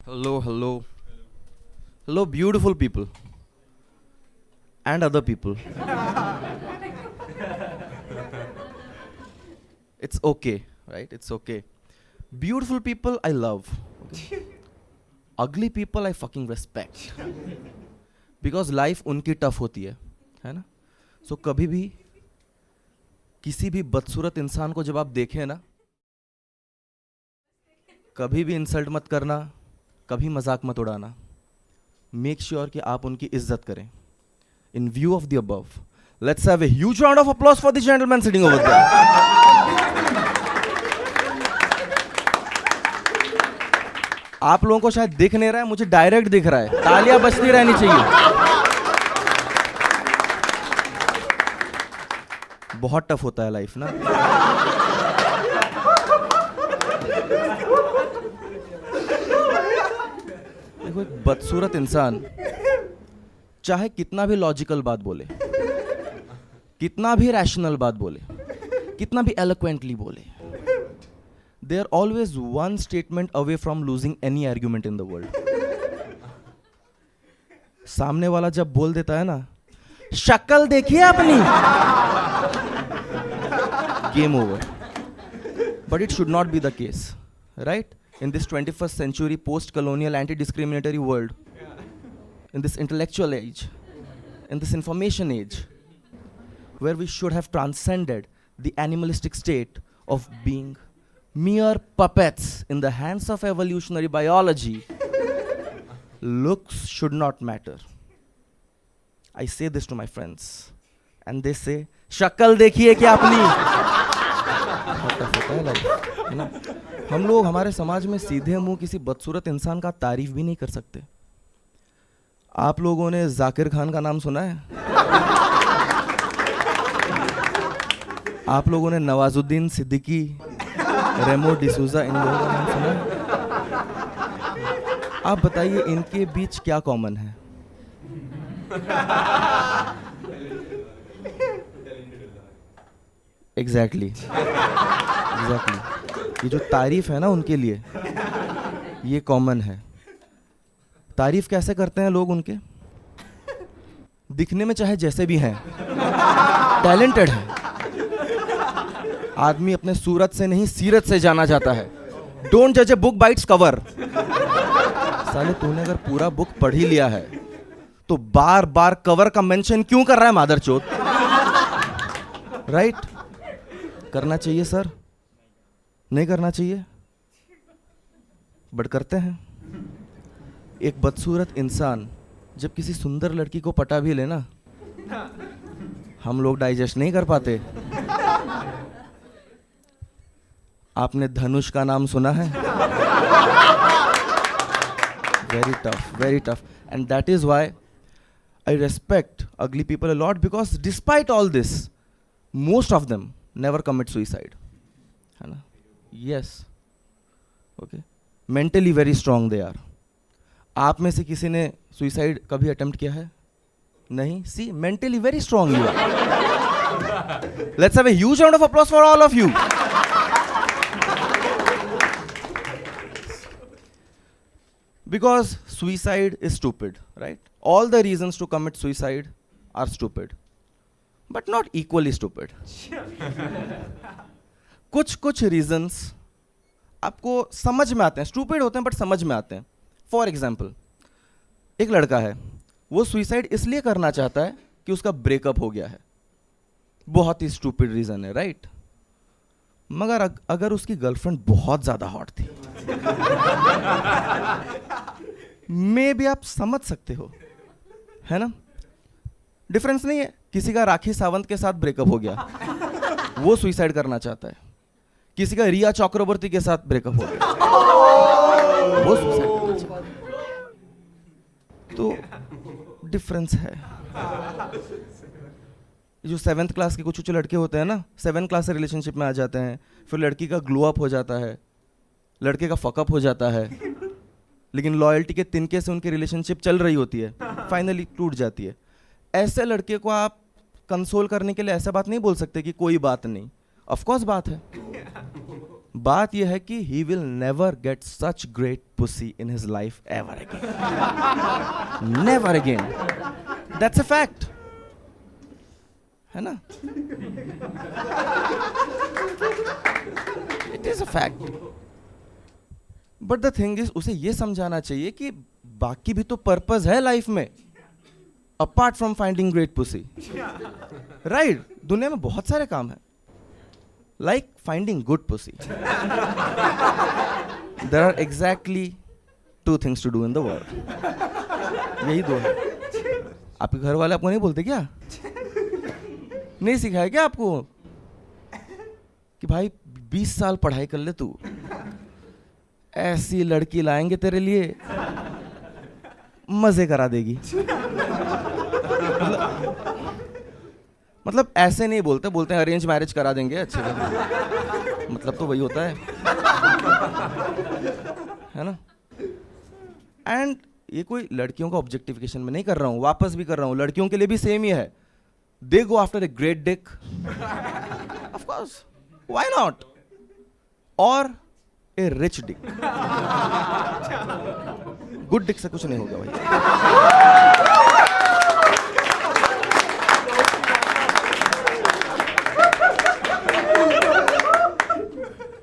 Hello, hello. Hello, beautiful people. And other people. It's okay, right? It's okay. Beautiful people, I love. Okay? Ugly people, I fucking respect. Because life उनकी tough होती है ना? So कभी भी किसी भी बदसूरत इंसान को जब आप देखें ना, कभी भी इंसल्ट मत करना, कभी मजाक मत उड़ाना. मेक श्योर कि आप उनकी इज्जत करें. In view of the above, let's have a huge round of applause for the gentleman sitting over there. आप लोगों को शायद दिख नहीं रहा है, मुझे डायरेक्ट दिख रहा है. तालियां बजती रहनी चाहिए. बहुत टफ होता है लाइफ ना. देखो, एक बदसूरत इंसान चाहे कितना भी लॉजिकल बात बोले, कितना भी रैशनल बात बोले, कितना भी एलोक्वेंटली बोले, they are always one statement away from losing any argument in the world. सामने वाला जब बोल देता है ना, शक्ल देखिए अपनी, game over. But it should not be the case, right? In this 21st century post-colonial anti-discriminatory world, in this intellectual age, in this information age, where we should have transcended the animalistic state of being mere puppets in the hands of evolutionary biology, looks should not matter. I say this to my friends, and they say, शक्ल देखिए क्या अपनी. है ना? हम लोग हमारे समाज में सीधे मुंह किसी बदसूरत इंसान का तारीफ भी नहीं कर सकते. आप लोगों ने जाकिर खान का नाम सुना है? आप लोगों ने नवाजुद्दीन सिद्दीकी, रेमो डिसूजा, इन लोगों का नाम सुना है? आप बताइए इनके बीच क्या कॉमन है? एग्जैक्टली. ये जो तारीफ है ना उनके लिए, ये कॉमन है. तारीफ कैसे करते हैं लोग उनके? दिखने में चाहे जैसे भी हैं, टैलेंटेड है. आदमी अपने सूरत से नहीं सीरत से जाना जाता है. डोंट जज a book by its cover. साले तूने अगर पूरा बुक पढ़ ही लिया है तो बार बार कवर का मेंशन क्यों कर रहा है मादरचोद? राइट? करना चाहिए सर, नहीं करना चाहिए, बट करते हैं. एक बदसूरत इंसान जब किसी सुंदर लड़की को पटा भी लेना, हम लोग डाइजेस्ट नहीं कर पाते. आपने धनुष का नाम सुना है? Very tough, very tough. And that is why I respect ugly people a lot, because despite all this, most of them never commit suicide. है ना? Yes. Okay. Mentally very strong they are. आप में से किसी ने suicide कभी attempt किया है? नहीं? See, mentally very strong you are. Let's have a huge round of applause for all of you. Because suicide is stupid, right? All the reasons to commit suicide are stupid, but not equally stupid. कुछ reasons आपको समझ में आते हैं, stupid होते हैं but समझ में आते हैं. For example, एक लड़का है, वो सुइसाइड इसलिए करना चाहता है कि उसका ब्रेकअप हो गया है. बहुत ही स्टूपिड रीजन है, राइट? मगर अगर उसकी गर्लफ्रेंड बहुत ज्यादा हॉट थी, मे भी आप समझ सकते हो, है ना? डिफरेंस नहीं है. किसी का राखी सावंत के साथ ब्रेकअप हो गया, वो सुइसाइड करना चाहता है. किसी का रिया चक्रवर्ती के साथ ब्रेकअप हो गया, वो सुइसाइड करना चाहता है. तो डिफरेंस है. जो 7th क्लास के कुछ लड़के होते हैं ना, 7th क्लास से रिलेशनशिप में आ जाते हैं, फिर लड़की का ग्लो अप हो जाता है, लड़के का फकअप हो जाता है, लेकिन लॉयल्टी के तिनके से उनकी रिलेशनशिप चल रही होती है, फाइनली टूट जाती है. ऐसे लड़के को आप कंसोल करने के लिए ऐसा बात नहीं बोल सकते कि कोई बात नहीं. ऑफ कोर्स बात है, बात यह है कि he will never get such great pussy in his life ever again. Never again. That's a fact. है ना? It is a fact. But the thing is, उसे ये समझाना चाहिए कि बाकी भी तो पर्पस है लाइफ में, apart from finding great pussy. Right? दुनिया में बहुत सारे काम हैं. Like finding good pussy. There are exactly 2 things to do in the world. यही 2 है. आपके घर वाले आपको नहीं बोलते क्या? नहीं सिखाया क्या आपको कि भाई 20 साल पढ़ाई कर ले तू, ऐसी लड़की लाएंगे तेरे लिए, मजे करा देगी. मतलब ऐसे नहीं बोलते, बोलते हैं अरेंज मैरिज करा देंगे अच्छे से. मतलब तो वही होता है ना? एंड ये कोई लड़कियों का ऑब्जेक्टिफिकेशन में नहीं कर रहा हूँ, वापस भी कर रहा हूँ, लड़कियों के लिए भी सेम ही है. They go after a great dick, of course, why not, और a rich dick. Good dick से कुछ नहीं होगा भाई.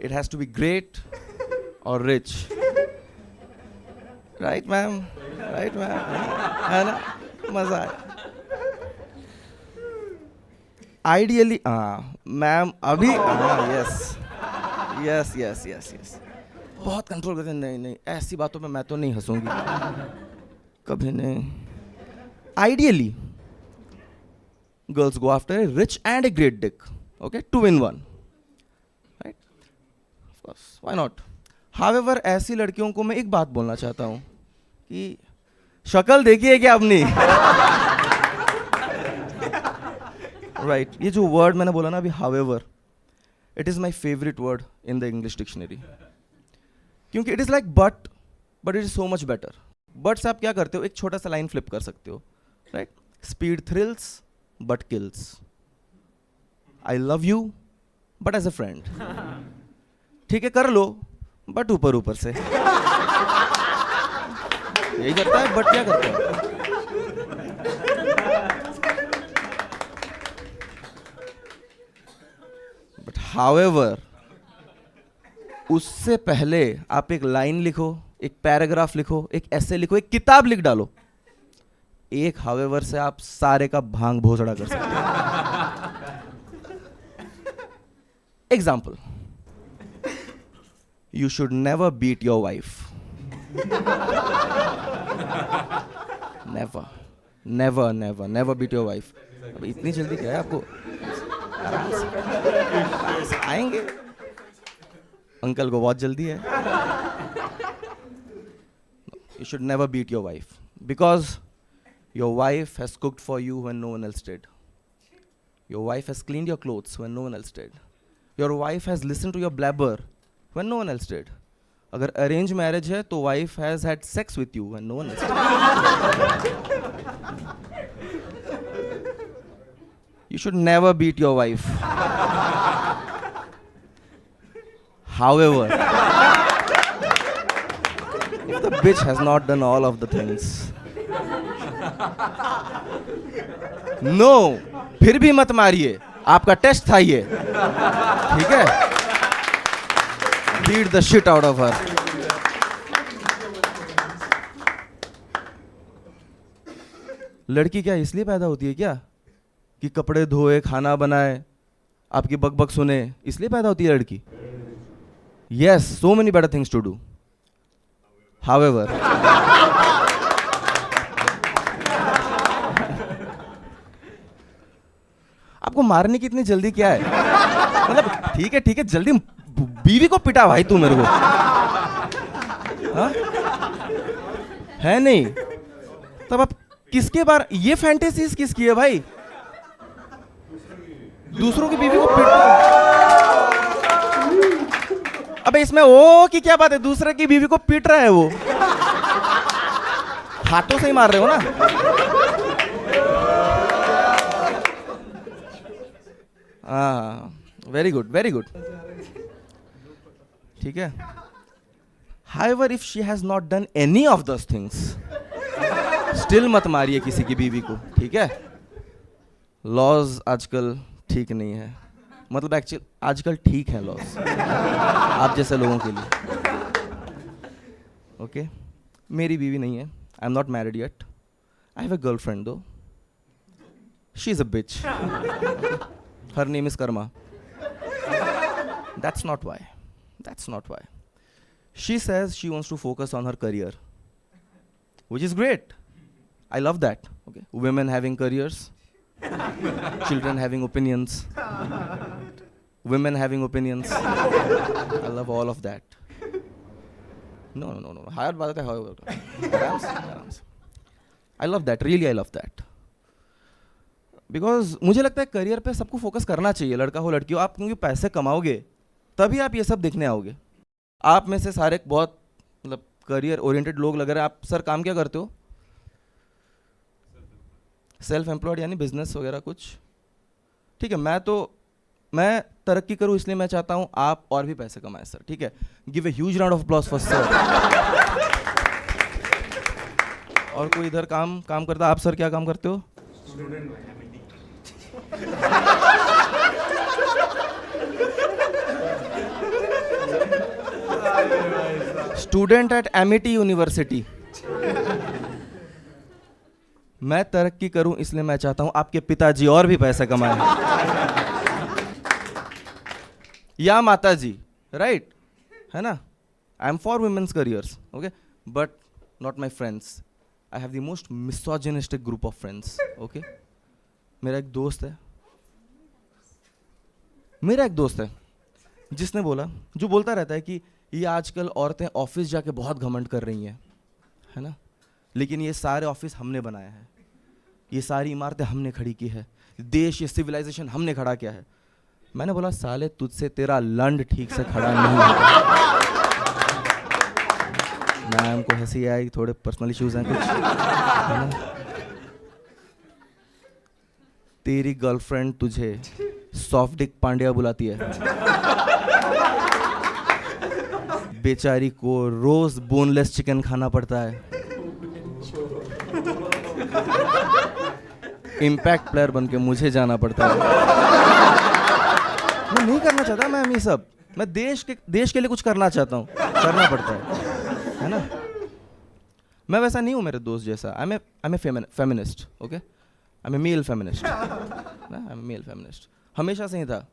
It has to be great or rich. Right, ma'am? Right, ma'am? है ना? मजा आया. Ideally, मैम अभी, yes. बहुत कंट्रोल करते हैं. नहीं, ऐसी बातों पे मैं तो नहीं हंसूंगी, कभी नहीं. Ideally, girls go after a rich and a great dick. Okay, 2 in 1. Why not? However, ऐसी लड़कियों को मैं एक बात बोलना चाहता हूँ कि शक्ल देखिए क्या अपनी. Right, ये जो वर्ड मैंने बोला ना अभी, however, it is my favorite word in the English dictionary. क्योंकि it is like but it is so much better. But से आप क्या करते हो, एक छोटा सा लाइन फ्लिप कर सकते हो. Right? Speed thrills but kills. I love you but as a friend. ठीक है, कर लो, बट ऊपर से. यही करता है, बट क्या करता है? बट हाउएवर, उससे पहले आप एक लाइन लिखो, एक पैराग्राफ लिखो, एक ऐसे लिखो, एक किताब लिख डालो. एक हाउएवर से आप सारे का भांग भोसड़ा कर सकते हो. Example, you should never beat your wife. Never beat your wife. अब इतनी जल्दी क्या है आपको? आराम से आएंगे. अंकल को बहुत जल्दी है. You should never beat your wife because your wife has cooked for you when no one else did. Your wife has cleaned your clothes when no one else did. Your wife has listened to your blabber when no one else did. अगर arrange marriage है तो wife has had sex with you when no one else did. You should never beat your wife. However, if the bitch has not done all of the things, no, फिर भी मत मारिए, आपका test था ये. ठीक है? Beat the shit out of her. लड़की क्या इसलिए पैदा होती है क्या कि कपड़े धोए, खाना बनाए, आपकी बक सुने, इसलिए पैदा होती है लड़की? Yes, so many better things to do. However, आपको मारने की इतनी जल्दी क्या है? मतलब ठीक है, जल्दी बीवी को पिटा भाई तू मेरे को. हाँ? है नहीं? तब आप किसके बार, ये फैंटेसीज किसकी है भाई? दूसरों की बीवी को पिटना. अबे इसमें ओ की क्या बात है? दूसरे की बीवी को पीट रहा है वो. हाथों से ही मार रहे हो ना. हाँ, वेरी गुड. ठीक है. However, if she has not done any of those things, still मत मारिए किसी की बीवी को, ठीक है. लॉज आजकल ठीक नहीं है, मतलब एक्चुअली आजकल ठीक है लॉज आप जैसे लोगों के लिए. ओके, मेरी बीवी नहीं है. I am not married yet. I have a girlfriend though. She is a bitch. Her name is Karma. That's not why. That's not why. She says she wants to focus on her career, which is great. I love that. Okay, women having careers, children having opinions, women having opinions. I love all of that. No. Higher बात है, आराम से. I love that. Really, I love that. Because मुझे लगता है career पे सबको focus करना चाहिए, लड़का हो लड़की हो. आप क्योंकि पैसे कमाओगे तभी आप ये सब देखने आओगे. आप में से सारे बहुत मतलब करियर ओरिएंटेड लोग लग रहे हैं. आप सर काम क्या करते हो? सेल्फ एम्प्लॉयड यानी बिजनेस वगैरह कुछ. ठीक है, मैं तरक्की करूं इसलिए मैं चाहता हूं आप और भी पैसे कमाएं सर. ठीक है, give a huge round of applause for sir. और कोई इधर काम करता. आप सर क्या काम करते हो? Student at Amity university. मैं तरक्की करूं इसलिए मैं चाहता हूं आपके पिताजी और भी पैसे कमाएं या माताजी. राइट है ना? I am for women's careers. Okay, but not my friends. I have the most misogynistic group of friends. Okay, मेरा एक दोस्त है जिसने बोला, जो बोलता रहता है कि ये आजकल औरतें ऑफिस जाके बहुत घमंड कर रही हैं, है ना, लेकिन ये सारे ऑफिस हमने बनाए हैं, ये सारी इमारतें हमने खड़ी की है, देश ये सिविलाइजेशन हमने खड़ा किया है. मैंने बोला साले तुझसे तेरा लंड ठीक से खड़ा नहीं होता. मैम को हंसी आई, थोड़े पर्सनल इश्यूज हैं कुछ, है ना. तेरी गर्लफ्रेंड तुझे सॉफ्ट डिक पांड्या बुलाती है. बेचारी को रोज बोनलेस चिकन खाना पड़ता है. इम्पैक्ट प्लेयर बन के मुझे जाना पड़ता है. मैं नहीं करना चाहता मैम ये सब. मैं देश के लिए कुछ करना चाहता हूँ, करना पड़ता है ना. मैं वैसा नहीं हूँ मेरे दोस्त जैसा. I am a feminist. Okay, I am a male feminist. I am male feminist. हमेशा से ही था,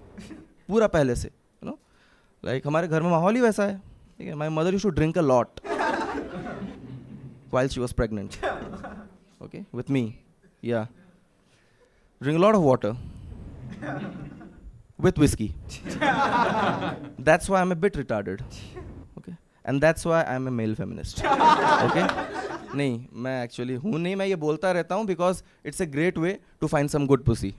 पूरा पहले से. यू नो, लाइक हमारे घर में माहौल ही वैसा है. ठीक है, my mother used to drink a lot while she was pregnant. Okay, with me. Yeah. Drink a lot of water. With whiskey. That's why I'm a bit retarded. Okay. And that's why I'm a male feminist. Okay. नहीं, मैं actually हूँ नहीं. मैं ये बोलता रहता हूँ because it's a great way to find some good pussy.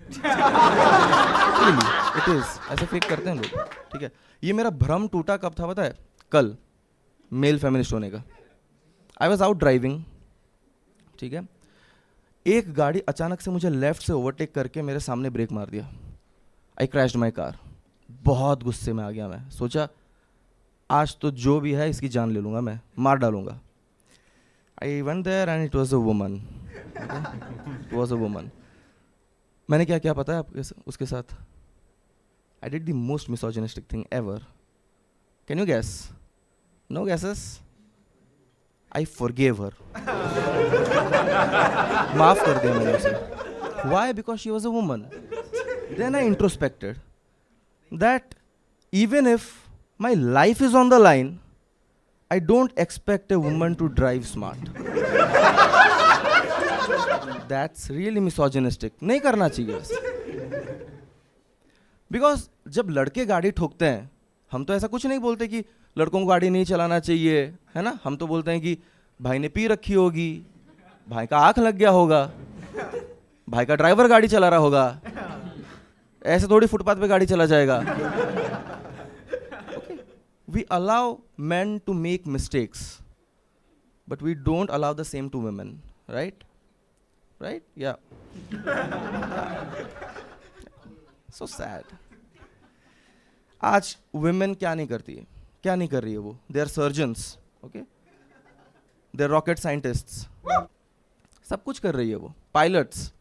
Really, it is. ऐसे फेक करते हैं लोग. ठीक है, ये मेरा भ्रम टूटा कब था पता है? कल, मेल फेमिनिस्ट होने का. I was out driving. ठीक है, एक गाड़ी अचानक से मुझे लेफ्ट से ओवरटेक करके मेरे सामने ब्रेक मार दिया. आई क्रैश्ड माई कार. बहुत गुस्से में आ गया. मैं सोचा आज तो जो भी है इसकी जान ले लूँगा, मैं मार डालूँगा. I went there and it was a woman. It was a woman. मैंने क्या पता है आपके उसके साथ? I did the most misogynistic thing ever. Can you guess? No guesses? I forgave her. माफ कर दिया मैंने उसे. Why? Because she was a woman. Then I introspected that even if my life is on the line, I don't expect a woman to drive smart. That's really misogynistic. नहीं करना चाहिए ऐसा. Because जब लड़के गाड़ी ठोकते हैं, हम तो ऐसा कुछ नहीं बोलते कि लड़कों को गाड़ी नहीं चलाना चाहिए, है ना. हम तो बोलते हैं कि भाई ने पी रखी होगी, भाई का आंख लग गया होगा, भाई का ड्राइवर गाड़ी चला रहा होगा, ऐसे थोड़ी फुटपाथ पे गाड़ी चला जाएगा. We allow men to make mistakes, but we don't allow the same to women, right? Right? Yeah. So sad. आज women क्या नहीं करती है? क्या नहीं कर रही है वो? They are surgeons, okay, they are rocket scientists, सब कुछ कर रही है वो, pilots.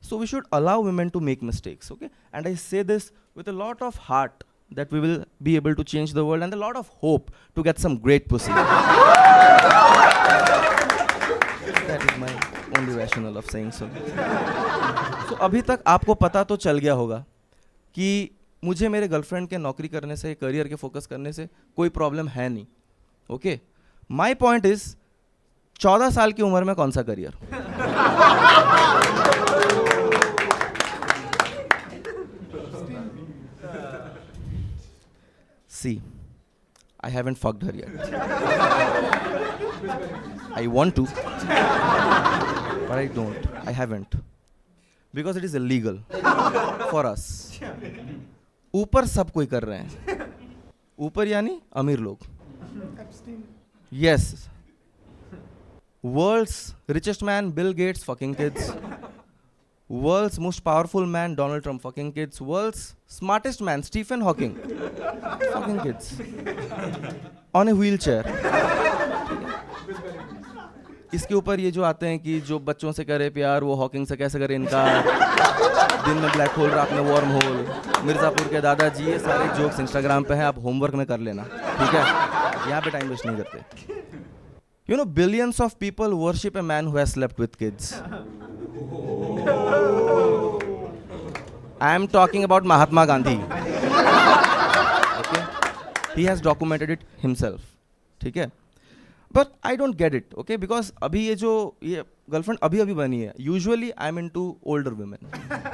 So we should allow women to make mistakes, okay? And I say this with a lot of heart that we will be able to change the world and a lot of hope to get some great pussy. That is my only rationale of saying so. So अभी तक आपको पता तो चल गया होगा कि मुझे मेरे गर्लफ्रेंड के नौकरी करने से, करियर के फोकस करने से कोई प्रॉब्लम है नहीं, ओके? माई पॉइंट इज 14 साल की उम्र में कौन सा career? See, I haven't fucked her yet. I want to, but I don't. I haven't. Because it is illegal for us. ऊपर सब कोई कर रहे हैं. ऊपर यानी अमीर लोग. Yes. World's richest man, Bill Gates, fucking kids. World's most powerful man, Donald Trump, fucking kids. World's smartest man, Stephen Hawking, fucking kids. On a wheelchair. इसके ऊपर ये जो आते हैं कि जो बच्चों से करे प्यार वो हॉकिंग से कैसे करे इनकार, दिन में ब्लैक होल रात में वार्म होल, मिर्ज़ापुर के दादाजी, ये सारे जोक्स इंस्टाग्राम पे हैं, आप होमवर्क में कर लेना, ठीक है? यहाँ पे टाइम वेस्ट नहीं करते. You know, billions of people worship a man who has slept with kids. I am talking about Mahatma Gandhi. Okay? He has documented it himself. ठीक है? But I don't get it, okay? Because अभी ये जो ये girlfriend अभी बनी है. Usually I am into older women.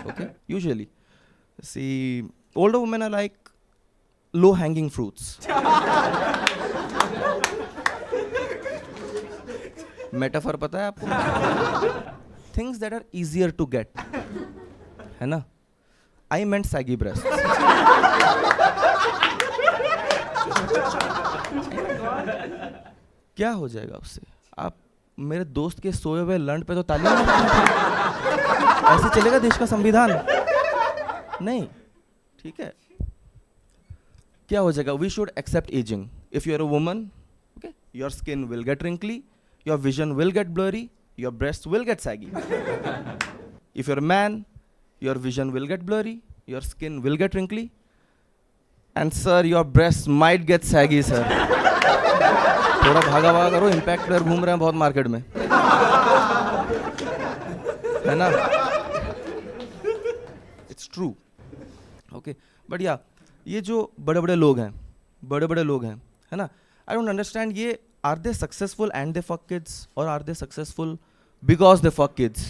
Okay? Usually. See, older women are like low-hanging fruits. Metaphor पता है आपको? Things that are easier to get, है ना? I meant saggy breasts. क्या हो जाएगा उससे? आप मेरे दोस्त के सोए हुए लंड पे तो तालियां मारते. ऐसे चलेगा देश का संविधान? नहीं, ठीक है? क्या हो जाएगा? We should accept aging. If you are a woman, okay, your skin will get wrinkly. Your vision will get blurry, your breasts will get saggy. If you're a man, your vision will get blurry, your skin will get wrinkly, and sir, your breasts might get saggy, sir. थोड़ा भागा करो, impact player घूम रहे हैं बहुत market में, है ना? It's true, okay? But yeah, ये जो बड़े लोग हैं, है ना? I don't understand ये. Are they successful and they fuck kids, or are they successful because they fuck kids?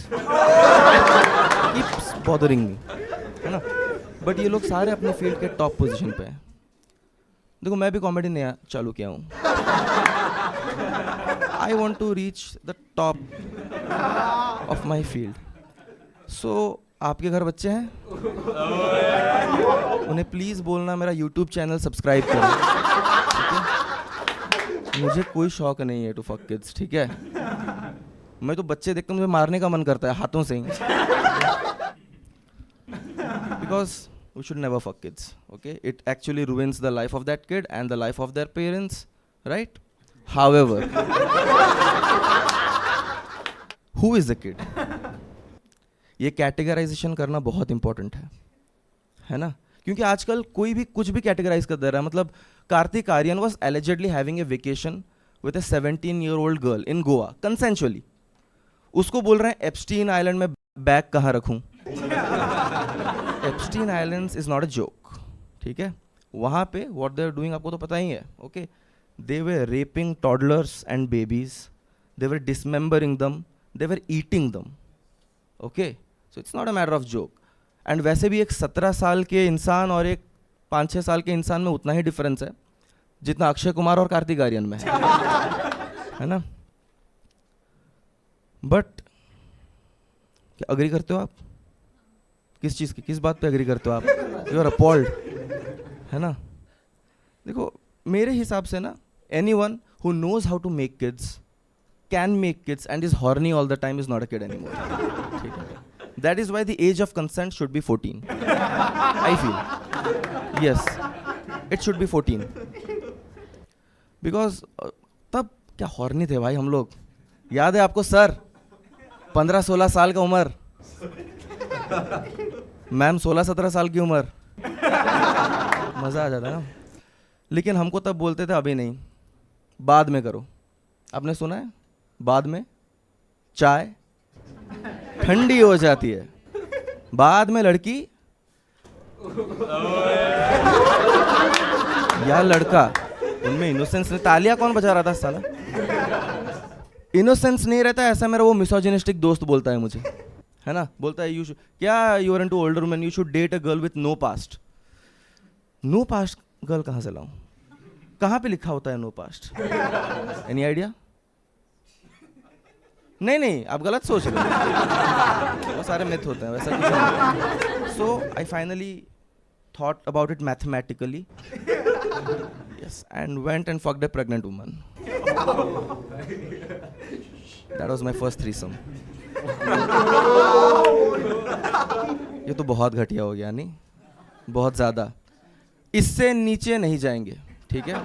Keeps bothering me, है ना? But ये लोग सारे अपने फील्ड के टॉप पोजीशन पे हैं. देखो मैं भी कॉमेडी नया चालू किया हूँ. I want to reach the top of my field. So आपके घर बच्चे हैं? उन्हें प्लीज़ बोलना मेरा YouTube चैनल सब्सक्राइब करें. मुझे कोई शौक नहीं है टू फक किड्स, ठीक है? मैं तो बच्चे देखकर मुझे मारने का मन करता है हाथों से ही. Because we should never fuck kids, okay? It actually ruins the life of that kid and the life of their parents, right? However, who is the kid? ये कैटेगराइजेशन करना बहुत इंपॉर्टेंट है ना? क्योंकि आजकल कोई भी कुछ भी कैटेगराइज कर दे रहा है. मतलब Kartik Aaryan was allegedly having a vacation with a 17-year-old girl in Goa consensually. उसको बोल रहे हैं एप्स्टीन आइलैंड में बैग कहाँ रखूं? Epstein islands is not a joke, ठीक है? वहाँ पे what they are doing आपको तो पता ही है, okay? They were raping toddlers and babies. They were dismembering them. They were eating them, okay? So it's not a matter of joke. And वैसे भी एक 17 साल के इंसान और एक 5-6 साल के इंसान में उतना ही डिफरेंस है जितना अक्षय कुमार और कार्तिक आर्यन में है ना? बट क्या अग्री करते हो आप? किस चीज़ की, किस बात पे अग्री करते हो आप? यू आर अपॉल्ड, है ना? देखो मेरे हिसाब से ना, anyone who knows how to make kids can make kids and is horny all the time is not a kid anymore, ठीक है? That is why the age of consent should be 14. I feel. Yes, it should be 14. Because तब क्या horny थे भाई हम लोग, याद है आपको सर? 15-16 साल का उम्र, मैम 16-17 साल की उम्र, मज़ा आ जाता ना। लेकिन हमको तब बोलते थे अभी नहीं, बाद में करो। आपने सुना है बाद में चाय ठंडी हो जाती है, बाद में लड़की या लड़का, उनमें इनोसेंस नहीं। तालियां कौन बजा रहा था साला? इनोसेंस नहीं रहता। ऐसा मेरा वो मिसोजिनिस्टिक दोस्त बोलता है मुझे, है ना, बोलता है you are into older women, you should date a girl with no past. No past girl कहाँ से लाऊं? कहाँ पे लिखा होता है नो पास्ट? Any idea? नहीं, आप गलत सोच रहे हो, वो सारे मिथ होते हैं, वैसा कुछ नहीं। So I finally thought about it mathematically, yes, and went and fucked a pregnant woman. That was my first threesome. ये तो बहुत घटिया हो गया, नहीं? बहुत ज़्यादा। इससे नीचे नहीं जाएंगे, ठीक है?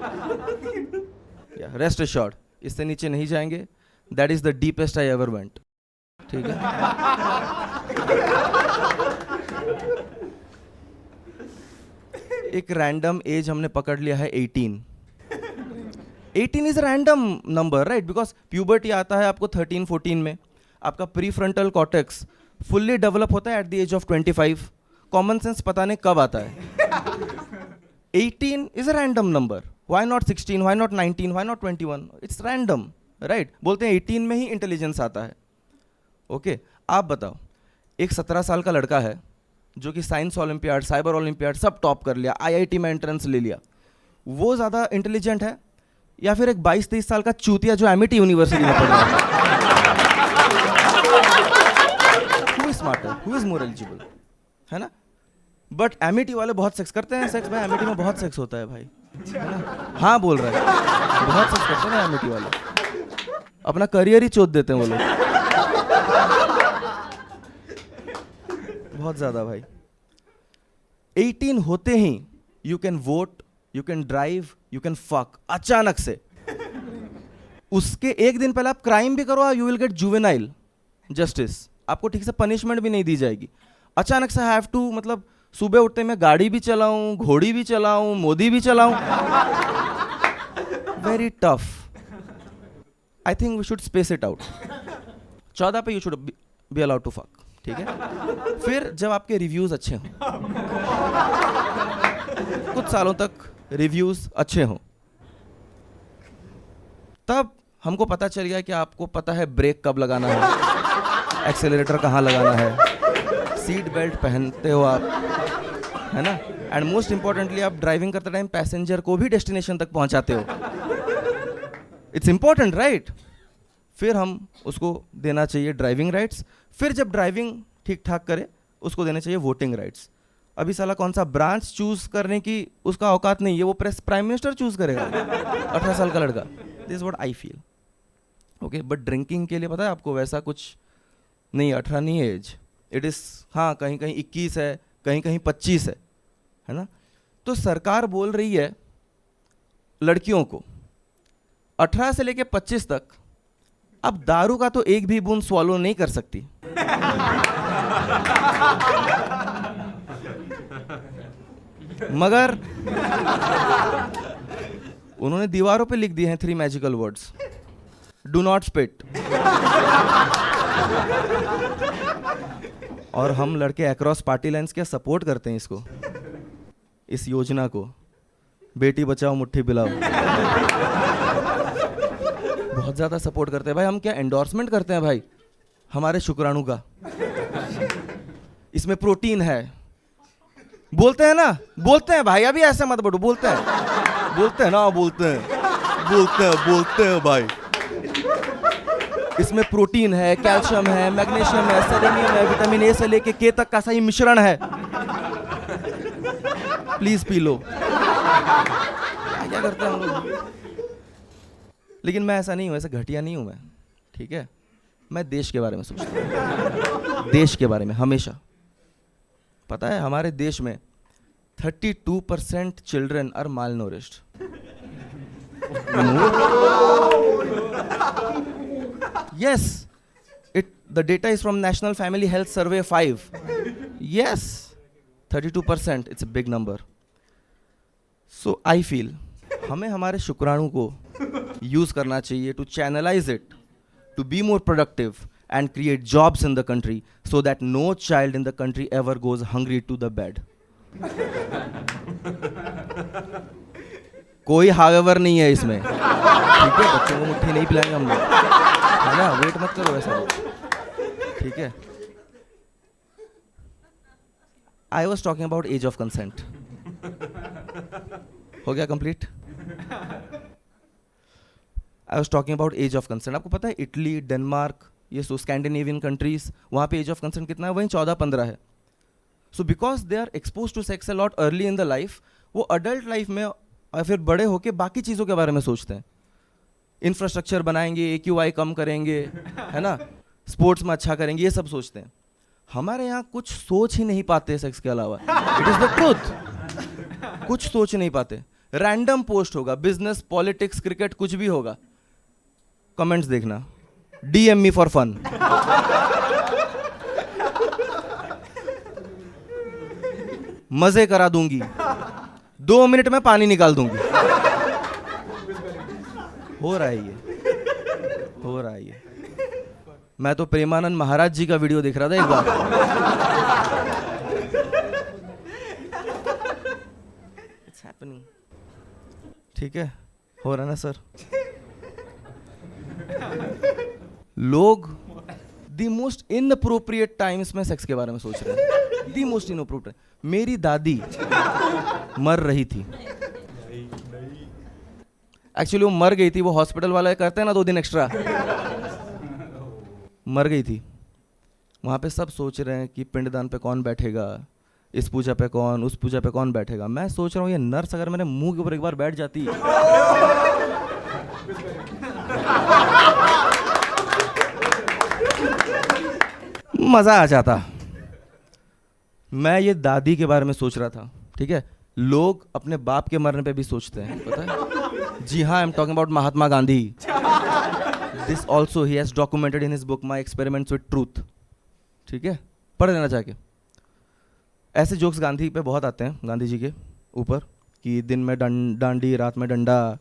रेस्ट एश्योर्ड, इससे नीचे नहीं जाएंगे। That is the deepest I ever went. ठीक है? एक रैंडम एज हमने पकड़ लिया है 18. 18 is random number, right? Because puberty आता है आपको 13-14 में, आपका pre frontal cortex fully develop होता है at the age of 25. Common sense पता नहीं कब आता है. 18 is a random number. Why not 16, why not 19, why not 21? It's random, right? बोलते हैं 18 में ही इंटेलिजेंस आता है. ओके, आप बताओ, एक 17 साल का लड़का है जो कि साइंस ओलंपियाड, साइबर ओलंपियाड सब टॉप कर लिया, आईआईटी में एंट्रेंस ले लिया, वो ज़्यादा इंटेलिजेंट है या फिर एक 22-23 साल का चूतिया जो एमिटी यूनिवर्सिटी में पढ़ रहा है? Who is smarter, who is more eligible, है ना? बट एमिटी वाले बहुत सेक्स करते हैं. सेक्स भाई एमिटी में बहुत सेक्स होता है भाई, है ना? हाँ बोल रहा है, बहुत सेक्स करते हैं एमिटी वाले, अपना करियर ही चोद देते हैं वो लोग बहुत ज़्यादा भाई. 18 होते ही you can vote, you can drive, you can fuck. अचानक से उसके एक दिन पहले आप क्राइम भी करो, you will get juvenile justice. आपको ठीक से पनिशमेंट भी नहीं दी जाएगी. अचानक से हैव टू, मतलब सुबह उठते मैं गाड़ी भी चलाऊं, घोड़ी भी चलाऊं, मोदी भी चलाऊं. Very tough. I think we should space it out. 14 पे you should be allowed to fuck, ठीक है? फिर जब आपके रिव्यूज अच्छे हों, कुछ सालों तक रिव्यूज अच्छे हों, तब हमको पता चल गया कि आपको पता है ब्रेक कब लगाना है, एक्सेलरेटर कहाँ लगाना है, सीट बेल्ट पहनते हो आप, है ना? एंड मोस्ट इंपॉर्टेंटली आप ड्राइविंग करते टाइम पैसेंजर को भी डेस्टिनेशन तक पहुंचाते हो. It's important, right? फिर हम उसको देना चाहिए ड्राइविंग राइट्स. फिर जब ड्राइविंग ठीक ठाक करे उसको देने चाहिए वोटिंग राइट्स. अभी साला कौन सा ब्रांच चूज करने की उसका औकात नहीं है, वो प्राइम मिनिस्टर चूज करेगा 18 साल का लड़का. This is what I feel. Okay, but drinking के लिए पता है आपको वैसा कुछ नहीं, 18 नहीं एज. इट इज़, हाँ, कहीं कहीं 21 है, कहीं कहीं 25 है ना? तो सरकार बोल रही है लड़कियों को 18 से लेके 25 तक अब दारू का तो एक भी बूंद स्वॉलो नहीं कर सकती. मगर उन्होंने दीवारों पे लिख दिए हैं 3 magical words, do not spit. और हम लड़के अक्रॉस पार्टी लाइन्स क्या सपोर्ट करते हैं इसको, इस योजना को, बेटी बचाओ मुट्ठी पिलाओ. बहुत ज़्यादा सपोर्ट करते हैं भाई. हम क्या एंडोर्समेंट करते हैं भाई हमारे शुक्राणु का, इसमें प्रोटीन है, बोलते हैं ना, बोलते हैं भाई. अभी ऐसे मत बोलो, बोलते हैं ना, बोलते हैं भाई. इसमें प्रोटीन है, कैल्शियम है, मैग्नीशियम है, सेलेनियम है, विटामिन ए से लेके के तक का सही मिश्रण है. Please P low. क्या करते हैं हम लोग? लेकिन मैं ऐसा नहीं हूँ, ऐसा घटिया नहीं हूँ मैं, ठीक है? मैं देश के बारे में सोचता हूँ, देश के बारे में हमेशा. पता है हमारे देश में 32% children are malnourished. Yes, the data is from National Family Health Survey 5. Yes, 32%. It's a big number. So I feel हमें हमारे शुक्राणु को यूज करना चाहिए to channelize it, to be more productive and create jobs in the country so that no child in the country ever goes hungry to the bed. कोई however नहीं है इसमें, ठीक है? बच्चों को मुट्ठी नहीं पिलाएंगे हम लोग, है ना? वेट मत करो ऐसा, ठीक है? I was talking about age of consent. हो गया complete? I was talking about age of consent. आपको पता है इटली, डेनमार्क, ये सो स्कैंडिनेवियन कंट्रीज, वहाँ पे एज ऑफ कंसेंट कितना है? वहीं 14-15 है. So because they are expose to sex a lot early in the life, वो अडल्ट लाइफ में और फिर बड़े होके बाकी चीज़ों के बारे में सोचते हैं. इंफ्रास्ट्रक्चर बनाएंगे, AQI कम करेंगे, है ना, स्पोर्ट्स में अच्छा करेंगे, ये सब सोचते हैं. हमारे यहाँ कुछ सोच ही नहीं पाते सेक्स के अलावा. It is the truth. कुछ सोच नहीं पाते. रैंडम पोस्ट होगा, बिजनेस, पॉलिटिक्स, क्रिकेट, कुछ भी होगा, कमेंट्स देखना, DM me for fun. मजे करा दूंगी, 2 मिनट में पानी निकाल दूंगी. हो रहा है ये, हो रहा है ये. मैं तो प्रेमानंद महाराज जी का वीडियो देख रहा था एक बार. It's happening. ठीक है, हो रहा है ना सर? लोग द मोस्ट इनअप्रोप्रिएट टाइम्स में सेक्स के बारे में सोच रहे हैं. The most inappropriate. मेरी दादी मर रही थी. एक्चुअली वो मर गई थी, वो हॉस्पिटल वाले करते हैं ना 2 दिन एक्स्ट्रा. मर गई थी. वहाँ पे सब सोच रहे हैं कि पिंडदान पे कौन बैठेगा, इस पूजा पे कौन, उस पूजा पे कौन बैठेगा. मैं सोच रहा हूँ ये नर्स अगर मेरे मुंह के ऊपर एक बार बैठ जाती, मजा आ जाता. मैं ये दादी के बारे में सोच रहा था. ठीक है, लोग अपने बाप के मरने पे भी सोचते हैं, पता है? जी हाँ, I am talking about Mahatma Gandhi. This also he has documented in his book my experiments with truth. ठीक है, पढ़ लेना चाह के. ऐसे जोक्स गांधी पे बहुत आते हैं, गांधी जी के ऊपर, कि दिन में डांडी, रात में डंडा,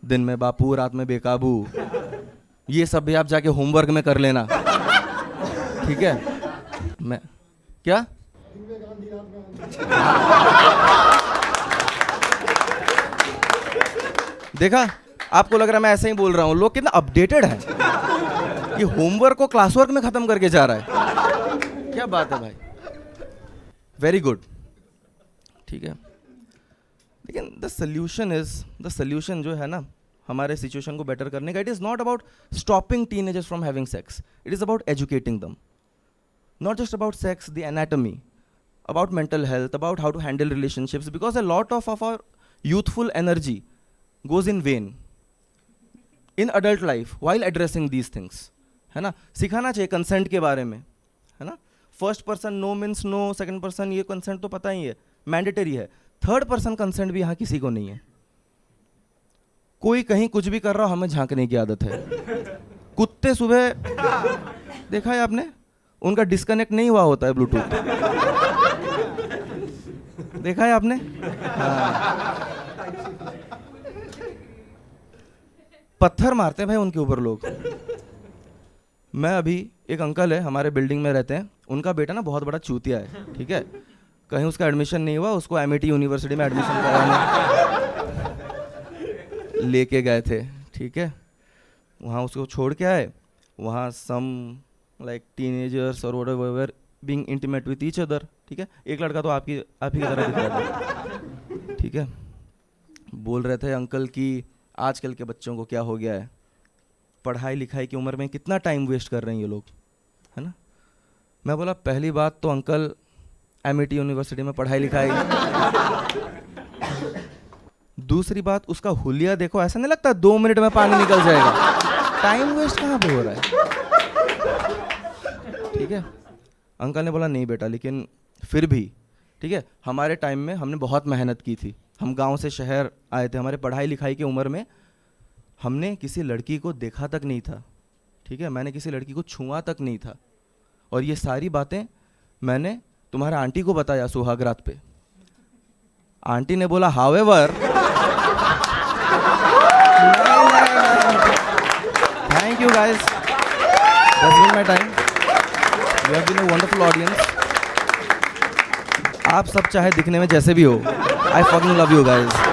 दिन में बापू, रात में बेकाबू. ये सब भी आप जाके होमवर्क में कर लेना, ठीक है? मैं क्या देखा, आपको लग रहा है मैं ऐसे ही बोल रहा हूं. लोग कितना अपडेटेड हैं कि होमवर्क को क्लासवर्क में खत्म करके जा रहा है. क्या बात है भाई, वेरी गुड. ठीक है, लेकिन द सल्यूशन जो है ना हमारे सिचुएशन को बेटर करने का, it is not about stopping teenagers from having sex. It is about educating दम. Not just about sex, the anatomy, about mental health, about how to handle relationships, because a lot of our youthful energy goes in vain in adult life while addressing these things. है ना? सिखाना चाहिए consent के बारे में, है ना? First person no means no, second person ये कंसेंट तो पता ही है, मैंडेटरी है. थर्ड पर्सन कंसेंट भी यहाँ किसी को नहीं है. कोई कहीं कुछ भी कर रहा हो, हमें झांकने की आदत है. कुत्ते सुबह देखा है आपने, उनका डिस्कनेक्ट नहीं हुआ होता है ब्लूटूथ. देखा है आपने? हाँ. पत्थर मारते हैं भाई उनके ऊपर लोग. मैं अभी, एक अंकल है हमारे बिल्डिंग में रहते हैं, उनका बेटा ना बहुत बड़ा चूतिया है. ठीक है, कहीं उसका एडमिशन नहीं हुआ, उसको MIT यूनिवर्सिटी में एडमिशन कराने लेके गए थे. ठीक है, वहाँ उसको छोड़ के आए. वहाँ सम लाइक टीनेजर्स और whatever being intimate with each other. ठीक है, एक लड़का तो आप ही की तरह दिख रहा था. ठीक है, बोल रहे थे अंकल कि आजकल के बच्चों को क्या हो गया है, पढ़ाई लिखाई की उम्र में कितना टाइम वेस्ट कर रहे हैं ये लोग, है ना? मैं बोला पहली बात तो अंकल MIT यूनिवर्सिटी में पढ़ाई लिखाई, दूसरी बात उसका हुलिया देखो, ऐसा नहीं लगता 2 मिनट में पानी निकल जाएगा. टाइम वेस्ट कहाँ पे हो रहा है? ठीक है, अंकल ने बोला नहीं बेटा, लेकिन फिर भी ठीक है, हमारे टाइम में हमने बहुत मेहनत की थी. हम गांव से शहर आए थे, हमारे पढ़ाई लिखाई की उम्र में हमने किसी लड़की को देखा तक नहीं था, ठीक है, मैंने किसी लड़की को छुआ तक नहीं था, और ये सारी बातें मैंने तुम्हारा आंटी को बताया सुहाग रात पे। आंटी ने बोला however, thank you guys, that's been my time, you have been a wonderful audience. आप सब चाहे दिखने में जैसे भी हो, I fucking love you guys.